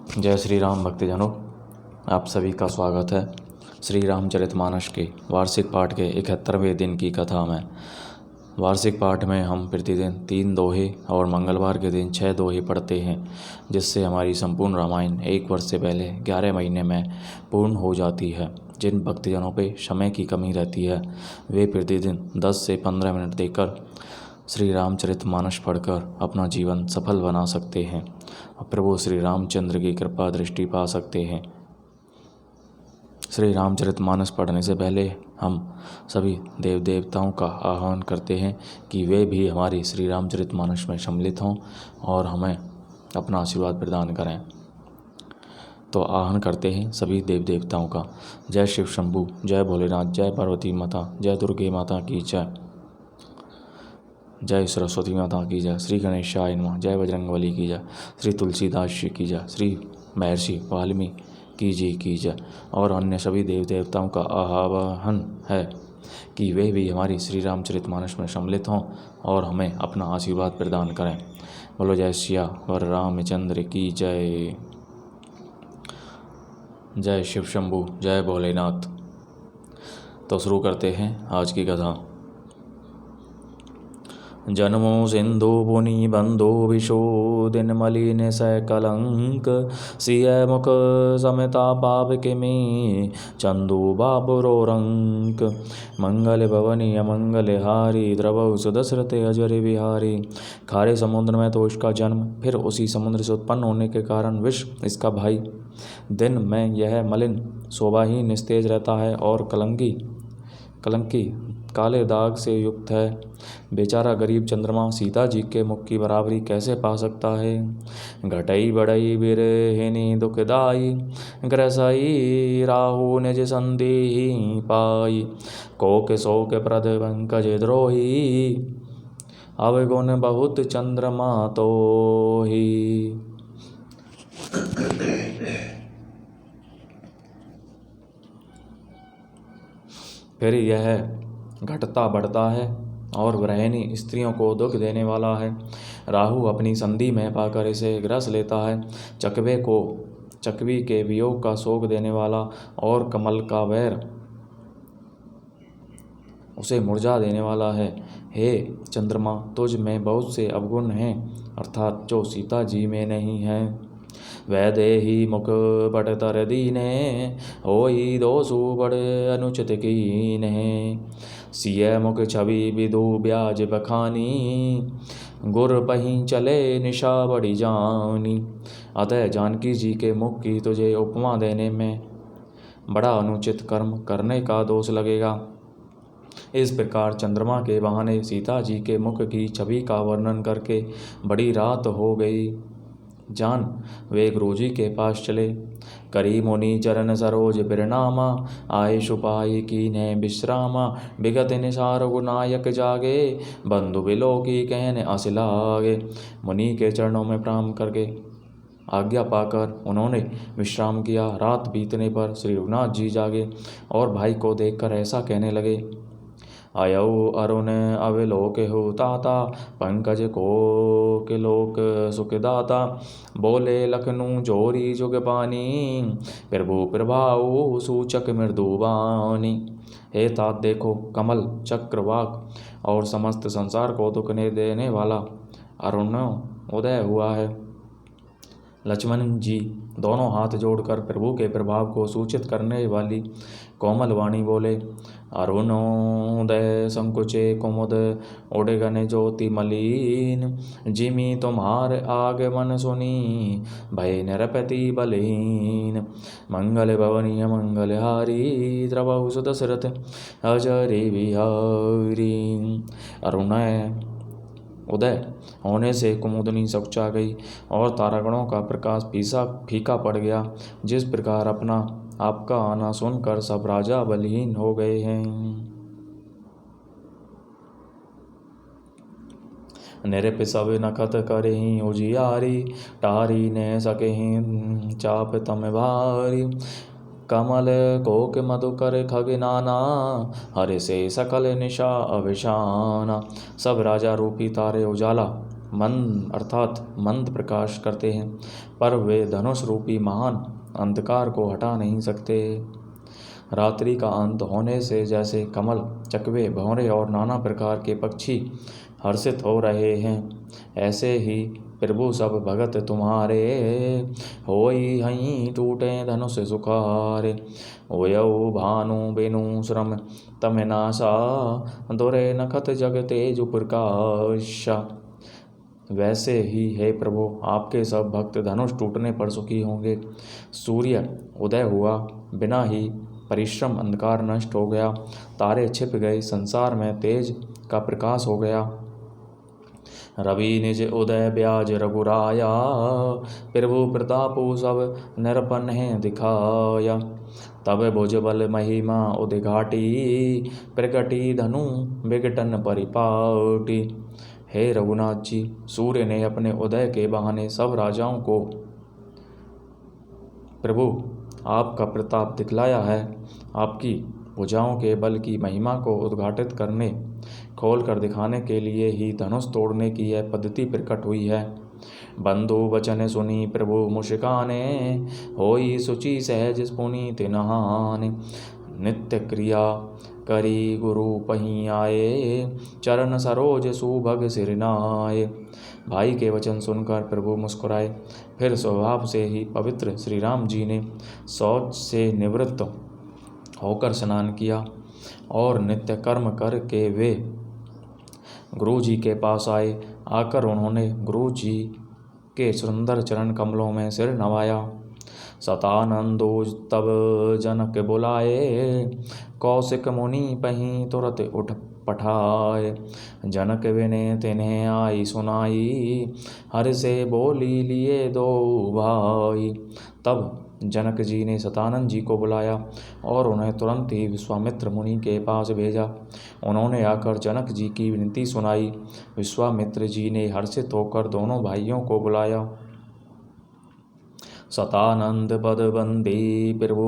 जय श्री राम भक्तजनों, आप सभी का स्वागत है श्री रामचरितमानस के वार्षिक पाठ के 71वें दिन की कथा में। वार्षिक पाठ में हम प्रतिदिन 3 दोहे और मंगलवार के दिन 6 दोहे पढ़ते हैं, जिससे हमारी संपूर्ण रामायण 1 वर्ष से पहले 11 महीने में पूर्ण हो जाती है। जिन भक्तजनों पे समय की कमी रहती है वे प्रतिदिन 10 से 15 मिनट देकर श्री रामचरितमानस पढ़कर अपना जीवन सफल बना सकते हैं और प्रभु श्री रामचंद्र की कृपा दृष्टि पा सकते हैं। श्री रामचरितमानस पढ़ने से पहले हम सभी देव देवताओं का आह्वान करते हैं कि वे भी हमारी श्री रामचरितमानस में सम्मिलित हों और हमें अपना आशीर्वाद प्रदान करें। तो आह्वान करते हैं सभी देव देवताओं का। जय शिव शंभू, जय भोलेनाथ, जय पार्वती माता, जय दुर्गे माता की जय, जय सरस्वती माता की जय, श्री गणेशाय नमः, जय बजरंगबली की जय, श्री तुलसीदास जी की जय, श्री महर्षि वाल्मीकि जी की जय। और अन्य सभी देव देवताओं का आह्वान है कि वे भी हमारी श्री रामचरितमानस में सम्मिलित हों और हमें अपना आशीर्वाद प्रदान करें। बोलो जय सिया वर रामचंद्र की जय। जय शिव शंभू, जय भोलेनाथ। तो शुरू करते हैं आज की कथा। जन्मो सिंधु पुनि बंधो विशो दिन मलिन सै कलंक, सिय मुख समिता पाप के में चंदू बाबुरो रंक। मंगल भवनी अमंगल हारी, द्रवौ सुदशरथ अजर बिहारी। खारे समुद्र में तो इसका जन्म, फिर उसी समुद्र से उत्पन्न होने के कारण विष इसका भाई। दिन में यह मलिन शोभाहीन निस्तेज रहता है और कलंकी काले दाग से युक्त है। बेचारा गरीब चंद्रमा सीता जी के मुख की बराबरी कैसे पा सकता है। घटई बढ़ई बिरहिनी दुखदाई, ग्रसई राहु निज संदेही पाई। कोक शोक प्रद पंकज द्रोही, अवगुण बहुत चंद्रमा तो ही। फिर यह घटता बढ़ता है और गृहिणी स्त्रियों को दुख देने वाला है। राहु अपनी संधि में पाकर इसे ग्रस लेता है। चकवी के वियोग का शोक देने वाला और कमल का वैर उसे मुरझा देने वाला है। हे चंद्रमा, तुझ में बहुत से अवगुण हैं, अर्थात जो सीता जी में नहीं है। वैदेही मुख पट तर दीने, होई दोषु बड़े अनुचित कीने। सिय मुख छवि विदु ब्याज बखानी, गुर पहीं चले निशा बड़ी जानी। अतः जानकी जी के मुख की तुझे उपमा देने में बड़ा अनुचित कर्म करने का दोष लगेगा। इस प्रकार चंद्रमा के बहाने सीता जी के मुख की छवि का वर्णन करके बड़ी रात हो गई। जान वे गुरुजी के पास चले। करी मुनि चरण सरोज प्रणामा, आए सुपाई कीन्हे विश्रामा। विगत निसार गुनायक जागे, बंधु बिलो की कहने अस लागे। मुनि के चरणों में प्रणाम करके आज्ञा पाकर उन्होंने विश्राम किया। रात बीतने पर श्री रघुनाथ जी जागे और भाई को देखकर ऐसा कहने लगे। अयौ अरुण अविलोक हो ताता, पंकज को के लोक सुखदाता। बोले लखनऊ जोरी जुग पानी, प्रभु प्रभाऊ सूचक मृदुबानी। हे तात देखो, कमल चक्रवाक और समस्त संसार को दुख देने वाला अरुण उदय हुआ है। लक्ष्मण जी दोनों हाथ जोड़कर प्रभु के प्रभाव को सूचित करने वाली कोमल वाणी बोले। अरुणोदय संकुचे कुमुद, उड़गन ज्योति मलिन। जिमी तुम्हार आगमन सुनी, भय निरपति बलहीन। मंगल भवनी मंगल हारी, द्रवहु सुदशरथ अजर बिहारी। अरुणय उदय होने से कुमुदनी सकुचा गई और तारागणों का प्रकाश फीका पड़ गया। जिस प्रकार आपका आना सुनकर सब राजा बलहीन हो गए हैं। निरप सब नखत करहीं उजियारी, टारी ने सकहीं चाप तम भारी। कमल कोक मधुकर खगनाना, हर से सकल निशा अविशाना। सब राजा रूपी तारे उजाला मंद अर्थात मंद प्रकाश करते हैं, पर वे धनुष रूपी महान अंधकार को हटा नहीं सकते। रात्रि का अंत होने से जैसे कमल, चकवे, भंवरे और नाना प्रकार के पक्षी हर्षित हो रहे हैं, ऐसे ही प्रभु सब भगत तुम्हारे होई हई टूटे धनुष सुखारे। ओयऊ भानु बेनु श्रम तम नासा दोरे नखत जग तेज प्रकाशा। वैसे ही हे प्रभु आपके सब भक्त धनुष टूटने पर सुखी होंगे। सूर्य उदय हुआ, बिना ही परिश्रम अंधकार नष्ट हो गया, तारे छिप गए, संसार में तेज का प्रकाश हो गया। रवि निज उदय ब्याज रघुराया, प्रभु प्रतापु सब निरपन है दिखाया। तब भुज बल महिमा उद्घाटी, प्रगटी धनु विघटन परिपाटी। हे रघुनाथ जी, सूर्य ने अपने उदय के बहाने सब राजाओं को प्रभु आपका प्रताप दिखलाया है। आपकी भुजाओं के बल की महिमा को उद्घाटित करने, खोल कर दिखाने के लिए ही धनुष तोड़ने की यह पद्धति प्रकट हुई है। बंधु वचन सुनी प्रभु मुस्काने, होई सुचि सहज पुनीत नहाने। नित्य क्रिया करी गुरु पही आए, चरण सरोज सुभग सिरनाए। भाई के वचन सुनकर प्रभु मुस्कुराए। फिर स्वभाव से ही पवित्र श्री राम जी ने शौच से निवृत्त होकर स्नान किया और नित्य कर्म करके वे गुरु जी के पास आए। आकर उन्होंने गुरु जी के सुंदर चरण कमलों में सिर नवाया। सतानंदो तब जनक बुलाए, कौशिक मुनि पही तुरत उठ पठाए। जनक विने तिन्हें आई सुनाई, हर से बोली लिए दो भाई। तब जनक जी ने सतानंद जी को बुलाया और उन्हें तुरंत ही विश्वामित्र मुनि के पास भेजा। उन्होंने आकर जनक जी की विनती सुनाई। विश्वामित्र जी ने हर्षित होकर दोनों भाइयों को बुलाया। सतानंद पद बंदी प्रभु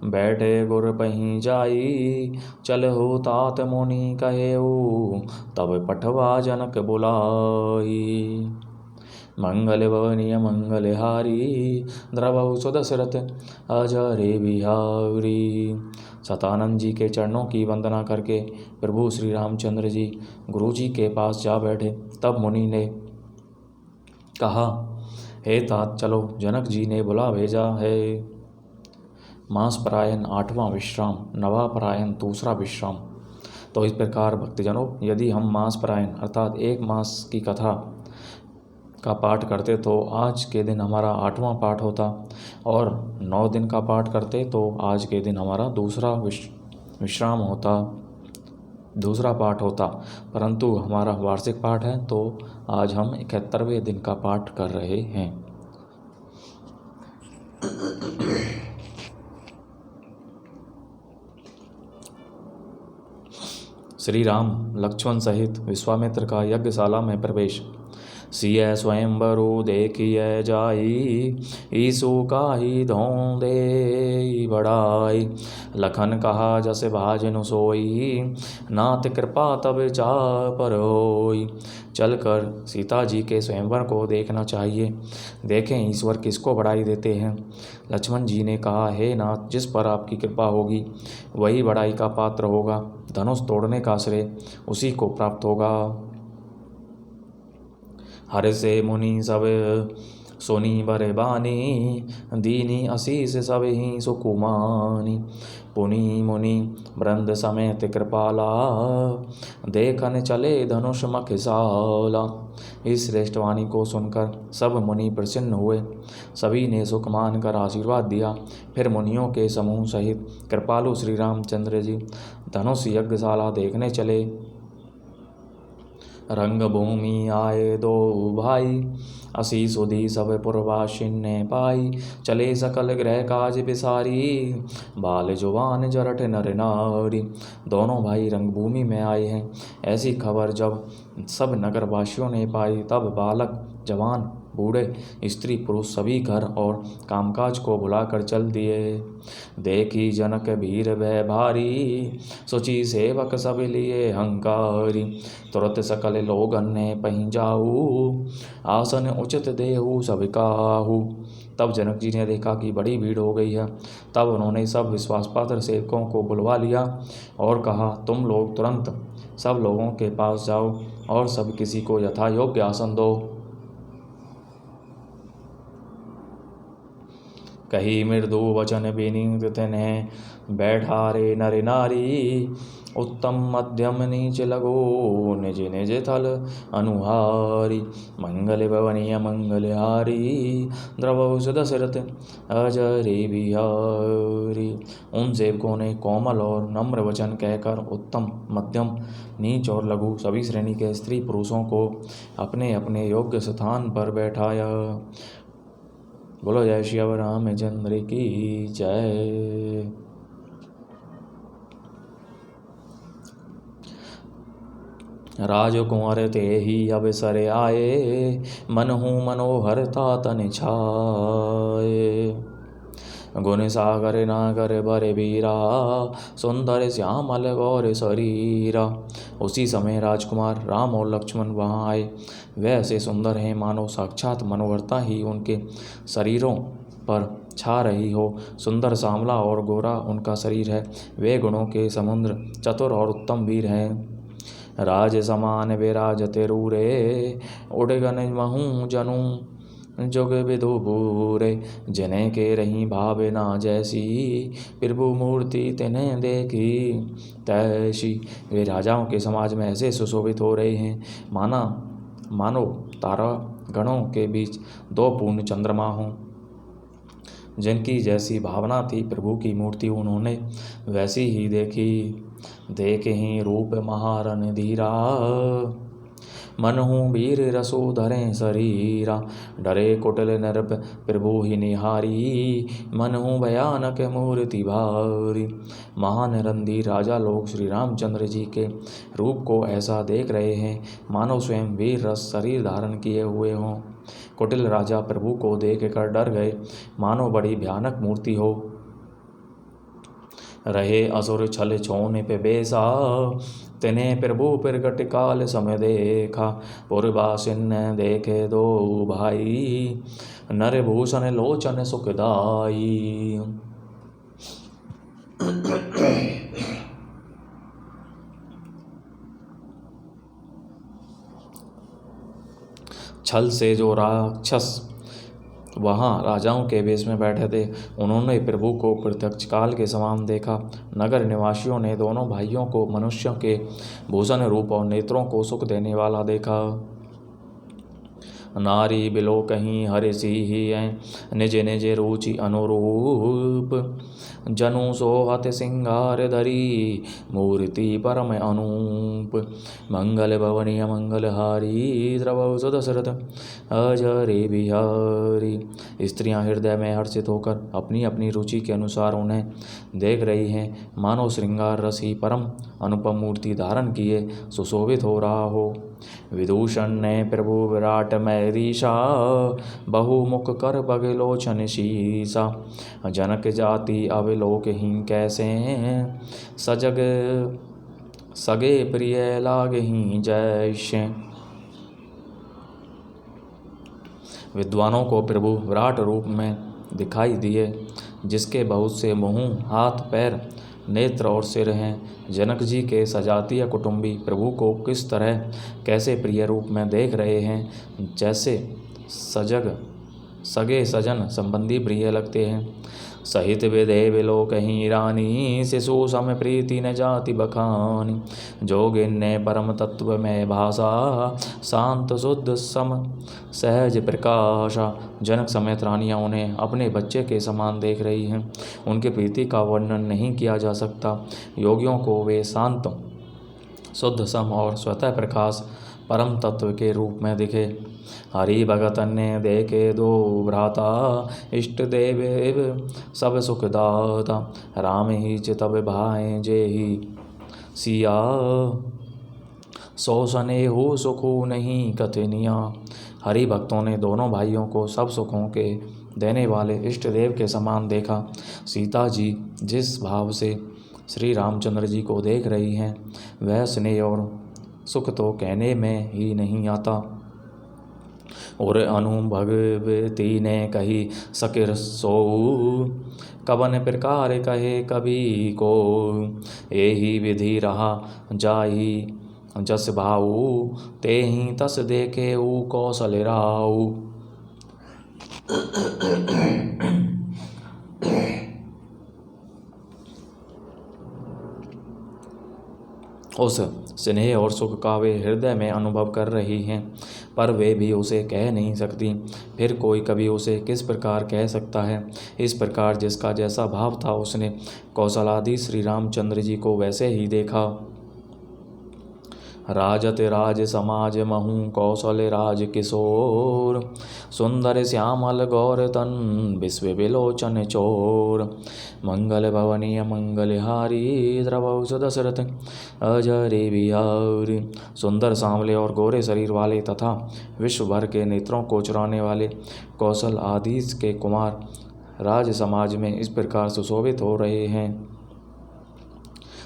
बैठे गुर पही जाई, चलहु तात मुनि कहेऊ तब पठवा जनक बुलाई। मंगल भवनीय मंगलहारी, द्रवहु सुदशरथ अजरे बिहारी। सतानंद जी के चरणों की वंदना करके प्रभु श्री रामचंद्र जी गुरु जी के पास जा बैठे। तब मुनि ने कहा, हे तात चलो, जनक जी ने बुला भेजा है। मास परायण 8वां विश्राम, नवा परायण दूसरा विश्राम। तो इस प्रकार भक्तजनों, यदि हम मास परायण अर्थात 1 मास की कथा का पाठ करते तो आज के दिन हमारा 8वां पाठ होता, और 9 दिन का पाठ करते तो आज के दिन हमारा दूसरा विश्राम होता, दूसरा पाठ होता। परंतु हमारा वार्षिक पाठ है तो आज हम 71वें दिन का पाठ कर रहे हैं। श्री राम लक्ष्मण सहित विश्वामित्र का यज्ञशाला में प्रवेश। सिय स्वयंवरु देखिए जाई, ईसु काही धोंदे बढ़ाई। लखन कहा जस भाजनु सोई, नाथ कृपा तब जा पर होई। चलकर सीता जी के स्वयंवर को देखना चाहिए, देखें ईश्वर किसको बढ़ाई देते हैं। लक्ष्मण जी ने कहा, हे नाथ, जिस पर आपकी कृपा होगी वही बढ़ाई का पात्र होगा। धनुष तोड़ने का श्रेय उसी को प्राप्त होगा। हर से मुनि सब सुनी बर बानी, दीनी असीस सब ही सुकुमानी। पुनि मुनि वृंद समेत कृपाला, देखन चले धनुष मखसाला। इस श्रेष्ठ वाणी को सुनकर सब मुनि प्रसन्न हुए। सभी ने सुख मानकर आशीर्वाद दिया। फिर मुनियों के समूह सहित कृपालु श्री रामचंद्र जी धनुष यज्ञशाला देखने चले। रंग भूमि आए दो भाई, असी सुधी सब पुरवासिन ने पाई। चले सकल गृह काज बिसारी, बाल जुबान जरठ नर नारी। दोनों भाई रंगभूमि में आए हैं। ऐसी खबर जब सब नगरवासियों ने पाई, तब बालक जवान बूढ़े स्त्री पुरुष सभी घर और कामकाज को भुलाकर चल दिए। देखी जनक भीर भय भारी, सोची सेवक सब लिए हंकारी। तुरत सकल लोगन ने पहीं जाऊ, आसन उचित देहु सब काहू। तब जनक जी ने देखा कि बड़ी भीड़ हो गई है। तब उन्होंने सब विश्वास पात्र सेवकों को बुलवा लिया और कहा, तुम लोग तुरंत सब लोगों के पास जाओ और सब किसी को यथा योग्य आसन दो। कही मृदु वचन विनीत तेने, बैठारे नर नारी। उत्तम मध्यम नीच लगो, निज निज थल अनुहारी। मंगल भवनीय मंगलहारी, द्रवौष दशरथ अजरे बिहारी। उन सेवकों ने कोमल और नम्र वचन कहकर उत्तम, मध्यम, नीच और लघु सभी श्रेणी के स्त्री पुरुषों को अपने अपने योग्य स्थान पर बैठाया। बोलो जय श्री रामचंद्र की जय। राजकुंवर ते ही अवसर आए, मनहु मनोहर तन छाए। गुण सागर नागर बर बीरा, सुंदर श्यामल गौर शरीरा। उसी समय राजकुमार राम और लक्ष्मण वहाँ आए। वे ऐसे सुंदर हैं मानो साक्षात मनोहरता ही उनके शरीरों पर छा रही हो। सुंदर सांवला और गोरा उनका शरीर है। वे गुणों के समुद्र, चतुर और उत्तम वीर हैं। राज समान विराजते रूरे, उड़गन महू जनु जोग विदु बूरे। जिन्हें के रही भावना जैसी, प्रभु मूर्ति तिन्हें देखी तैसी। वे राजाओं के समाज में ऐसे सुशोभित हो रहे हैं मानो तारा गणों के बीच दो पूर्ण चंद्रमा हों। जिनकी जैसी भावना थी प्रभु की मूर्ति उन्होंने वैसी ही देखी। देख ही रूप महारन धीरा, मनहु वीर रसो धरे शरीरा। डरे कुटिल नृप प्रभु ही निहारी, मनहु भयानक मूर्ति भारी। महान रणधीर राजा लोग श्री रामचंद्र जी के रूप को ऐसा देख रहे हैं मानो स्वयं वीर रस शरीर धारण किए हुए हों। कुटिल राजा प्रभु को देख कर डर गए मानो बड़ी भयानक मूर्ति हो। रहे असुर छल छोने पे बेसा, तिन्हें प्रभु प्रगट काल समय देखा। पुरवासिन देखे दो भाई, नरभूषण लोचन सुखदाई। छल से जो राक्षस वहाँ राजाओं के वेश में बैठे थे, उन्होंने प्रभु को प्रत्यक्ष काल के समान देखा। नगर निवासियों ने दोनों भाइयों को मनुष्यों के भूषण रूप और नेत्रों को सुख देने वाला देखा। नारी बिलो कहीं हरिषि ही हैं, निज निज रुचि अनुरूप। जनु सोहत सिंगार धरी, मूर्ति परम अनूप। मंगल भवनीय मंगलहारी, द्रवौष दशरथ अजरे बिहारी। स्त्रियां हृदय में हर्षित होकर अपनी अपनी रुचि के अनुसार उन्हें देख रही हैं मानो श्रृंगार रस ही परम अनुपम मूर्ति धारण किए सुशोभित हो रहा हो। विदूषण ने प्रभु विराट मैरीशा, बहुमुख कर बगलोचन शीसा। जनक जाति अवलोकहीन कैसे, सजग सगे प्रिय लागही जैसे। विद्वानों को प्रभु विराट रूप में दिखाई दिए, जिसके बहुत से मुँह, हाथ, पैर, नेत्र और सिर हैं। जनक जी के सजातीय कुटुंबी प्रभु को किस तरह कैसे प्रिय रूप में देख रहे हैं, जैसे सगे सजन संबंधी प्रिय लगते हैं। सहित विदे विलो कहीं रानी, शिशु सम प्रीति न जाति बखानी। जोगिन ने परम तत्व में भाषा, शांत शुद्ध सम सहज प्रकाशा। जनक समेत रानियाँ उन्हें अपने बच्चे के समान देख रही हैं। उनकी प्रीति का वर्णन नहीं किया जा सकता। योगियों को वे शांत, शुद्ध, सम और स्वतः प्रकाश परम तत्व के रूप में दिखे। हरि भगत ने देखे दो भ्राता, इष्ट देव सब सुखदाता। राम ही चितव भाए जे ही सिया, सो सने हो सुखो नहीं कथनिया। हरि भक्तों ने दोनों भाइयों को सब सुखों के देने वाले इष्ट देव के समान देखा। सीता जी जिस भाव से श्री रामचंद्र जी को देख रही हैं, वह स्नेह और सुख तो कहने में ही नहीं आता। और अनुभगवती ने कही सकिर सो, कवन प्रकार कहे कभी को, एही विधि रहा जाही जस भाऊ, तेहि तस देखे ऊ कौशल राऊ। उस स्नेह और सुख का वे हृदय में अनुभव कर रही हैं, पर वे भी उसे कह नहीं सकती। फिर कोई कभी उसे किस प्रकार कह सकता है। इस प्रकार जिसका जैसा भाव था, उसने कौशलादि श्री रामचंद्र जी को वैसे ही देखा। राजत राज समाज महु कौशल राज किशोर, सुंदर श्यामल गौर तन विश्व विलोचन चोर। मंगल भवनीय मंगलहारी द्रवौ दशरथ अजरे बिहारी। सुंदर सांवले और गोरे शरीर वाले तथा विश्व भर के नेत्रों को चुराने वाले कौशल आदि के कुमार राज समाज में इस प्रकार सुशोभित हो रहे हैं।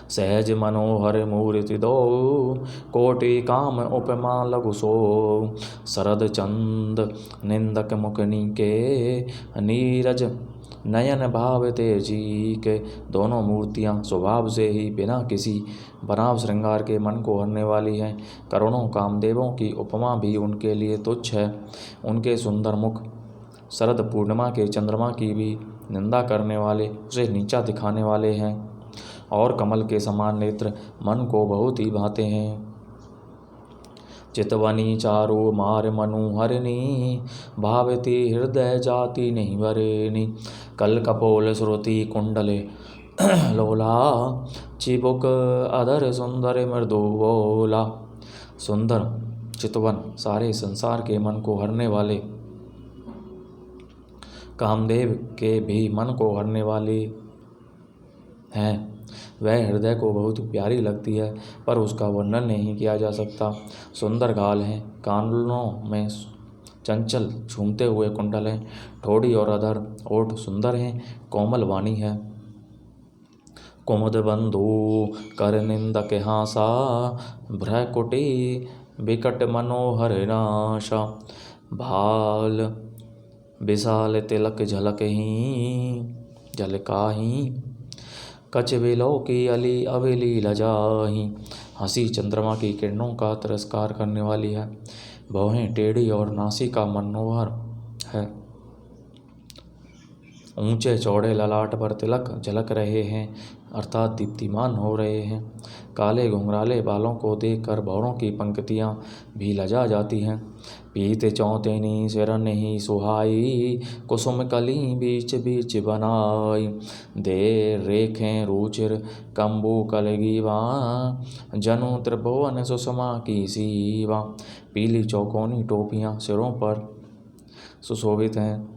सहज मनोहर मूर्ति दो, कोटि काम उपमा लघु सो। शरद चंद निंदक मुकनी के, नीरज नयन भाव तेजी के। दोनों मूर्तियां स्वभाव से ही बिना किसी बनाव श्रृंगार के मन को हरने वाली हैं। करोड़ों कामदेवों की उपमा भी उनके लिए तुच्छ है। उनके सुंदर मुख शरद पूर्णिमा के चंद्रमा की भी निंदा करने वाले, उसे नीचा दिखाने वाले हैं। और कमल के समान नेत्र मन को बहुत ही भाते हैं। चितवनी चारु मार मनु हरिणी, भावती हृदय जाति नहीं वरेनी। कल कपोल श्रुति कुंडले लोला, चिबुक अधर सुंदर मृदु बोला। सुंदर चितवन सारे संसार के मन को हरने वाले, कामदेव के भी मन को हरने वाली हैं। वह हृदय को बहुत प्यारी लगती है, पर उसका वर्णन नहीं किया जा सकता। सुंदर गाल हैं, कानों में चंचल झूमते हुए कुंडल हैं, ठोड़ी और अधर ओठ सुंदर हैं, कोमल वाणी है। कुमुद बंधु कर निंदक हासा, भ्रकुटी विकट मनोहर नाशा। भाल विशाल तिलक झलकाही, कच विलो की अली अवेली लजाही। हंसी चंद्रमा की किरणों का तिरस्कार करने वाली है, भौहें टेढ़ी और नासिका मनोहर है। ऊंचे चौड़े ललाट पर तिलक झलक रहे हैं, अर्थात दीप्तिमान हो रहे हैं। काले घुंघराले बालों को देखकर भौरों की पंक्तियां भी लजा जाती हैं। पीत चौतेनी सिरन ही सुहाई, कुसुम कली बीच बीच बनाई। दे रेखें रुचिर कंबू कलगीवा, जनु त्रिभुवन सुषमा की सीवा। पीली चौकोनी टोपियां सिरों पर सुशोभित हैं,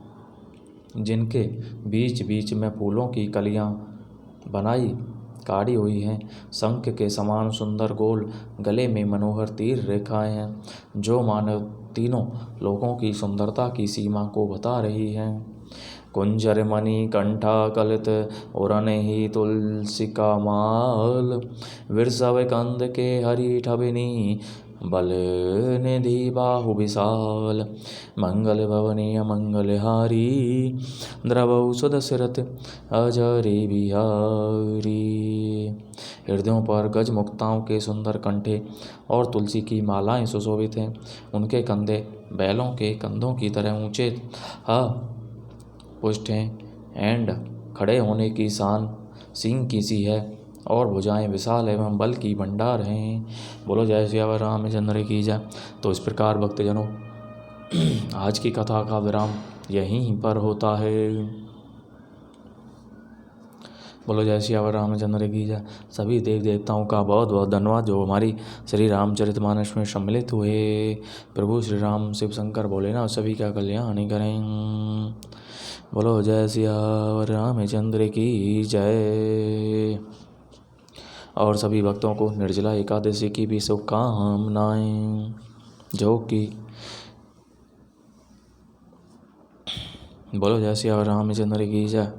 जिनके बीच बीच में फूलों की कलियां बनाई काढ़ी हुई हैं। शंख के समान सुंदर गोल गले में मनोहर तीर रेखाएं हैं, जो मानव तीनों लोगों की सुंदरता की सीमा को बता रही हैं। कुंजर मणि कंठा कलित उरन ही तुलसी का माल, विरसव कंद के हरि ठबिनी, बल निधि बाहु विशाल। मंगल भवनीय मंगलहारी, द्रवौ सुदशरथ अजरे बिहारी। हृदयों पर गज मुक्ताओं के सुंदर कंठे और तुलसी की मालाएं सुशोभित हैं। उनके कंधे बैलों के कंधों की तरह ऊंचे पुष्ट हैं, एंड खड़े होने की शान सिंह की सी है, और भुजाएं विशाल एवं बल की भंडार हैं। बोलो जय सियावर रामचंद्र की जय। तो इस प्रकार भक्तजनों, आज की कथा का विराम यहीं पर होता है। बोलो जय सियावर रामचंद्र की जय। सभी देव देवताओं का बहुत बहुत धन्यवाद जो हमारी श्री रामचरितमानस में सम्मिलित हुए। प्रभु श्री राम शिव शंकर भोलेनाथ सभी का कल्याण करें। बोलो जय सियावर रामचंद्र की जय। और सभी भक्तों को निर्जला एकादशी की भी शुभकामनाएं, जो कि बोलो जय श्री रामचंद्र की जय।